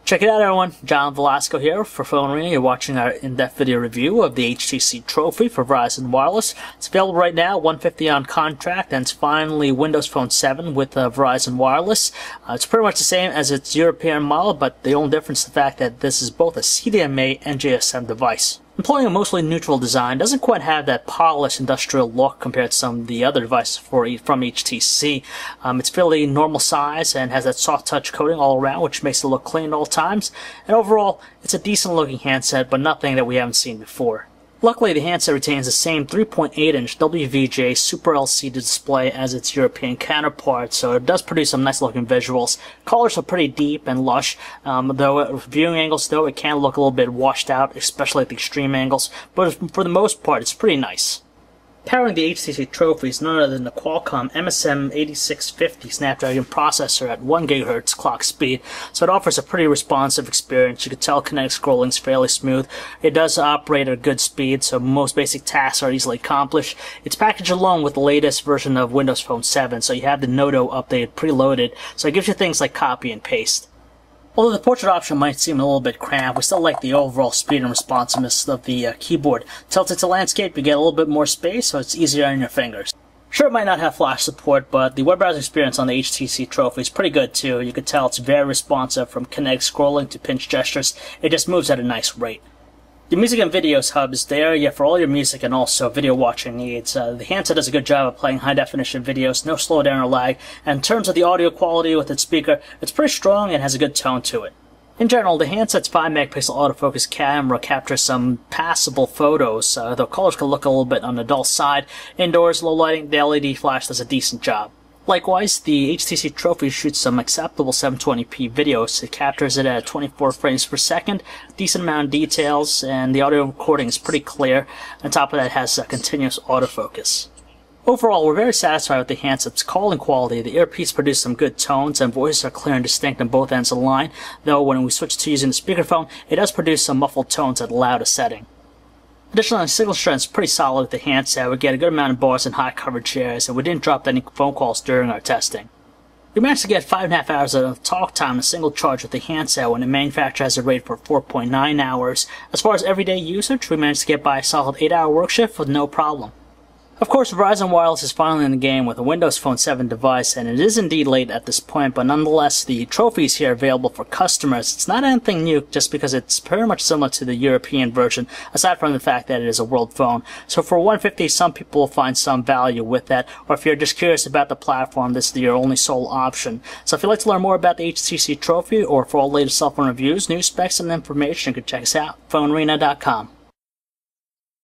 Check it out, everyone. John Velasco here for PhoneArena. You're watching our in-depth video review of the HTC Trophy for Verizon Wireless. It's available right now, $150 on contract, and it's finally Windows Phone 7 with Verizon Wireless. It's pretty much the same as its European model, but the only difference is the fact that this is both a CDMA and GSM device. Employing a mostly neutral design, doesn't quite have that polished industrial look compared to some of the other devices from HTC. It's fairly normal size and has that soft touch coating all around, which makes it look clean at all times. And overall, it's a decent looking handset, but nothing that we haven't seen before. Luckily, the handset retains the same 3.8-inch WVGA Super LCD display as its European counterpart, so it does produce some nice-looking visuals. Colors are pretty deep and lush, though at viewing angles, it can look a little bit washed out, especially at the extreme angles, but for the most part, it's pretty nice. Powering the HTC Trophy is none other than the Qualcomm MSM8650 Snapdragon processor at 1 GHz clock speed, so it offers a pretty responsive experience. You can tell kinetic scrolling is fairly smooth. It does operate at a good speed, so most basic tasks are easily accomplished. It's packaged along with the latest version of Windows Phone 7, so you have the Noto update preloaded, so it gives you things like copy and paste. Although the portrait option might seem a little bit cramped, we still like the overall speed and responsiveness of the keyboard. Tilted to landscape, you get a little bit more space, so it's easier on your fingers. Sure, it might not have flash support, but the web browser experience on the HTC Trophy is pretty good too. You can tell it's very responsive from kinetic scrolling to pinch gestures. It just moves at a nice rate. The Music and Videos hub is there for all your music and also video watching needs. The handset does a good job of playing high-definition videos, no slowdown or lag, and in terms of the audio quality with its speaker, it's pretty strong and has a good tone to it. In general, the handset's 5-megapixel autofocus camera captures some passable photos, though colors can look a little bit on the dull side. Indoors, low lighting, the LED flash does a decent job. Likewise, the HTC Trophy shoots some acceptable 720p videos. It captures it at 24 frames per second, decent amount of details, and the audio recording is pretty clear. On top of that, it has a continuous autofocus. Overall, we're very satisfied with the handset's calling quality. The earpiece produces some good tones, and voices are clear and distinct on both ends of the line, though when we switch to using the speakerphone, it does produce some muffled tones at the loudest setting. Additionally, the signal strength is pretty solid with the handset. We get a good amount of bars in high coverage areas, and we didn't drop any phone calls during our testing. We managed to get 5.5 hours of talk time in a single charge with the handset when the manufacturer has a rate for 4.9 hours. As far as everyday usage, we managed to get by a solid 8-hour work shift with no problem. Of course, Verizon Wireless is finally in the game with a Windows Phone 7 device, and it is indeed late at this point, but nonetheless, the Trophy is here available for customers. It's not anything new, just because it's very much similar to the European version, aside from the fact that it is a world phone. So for $150, some people will find some value with that, or if you're just curious about the platform, this is your only sole option. So if you'd like to learn more about the HTC Trophy, or for all latest cell phone reviews, news specs, and information, you can check us out, PhoneArena.com.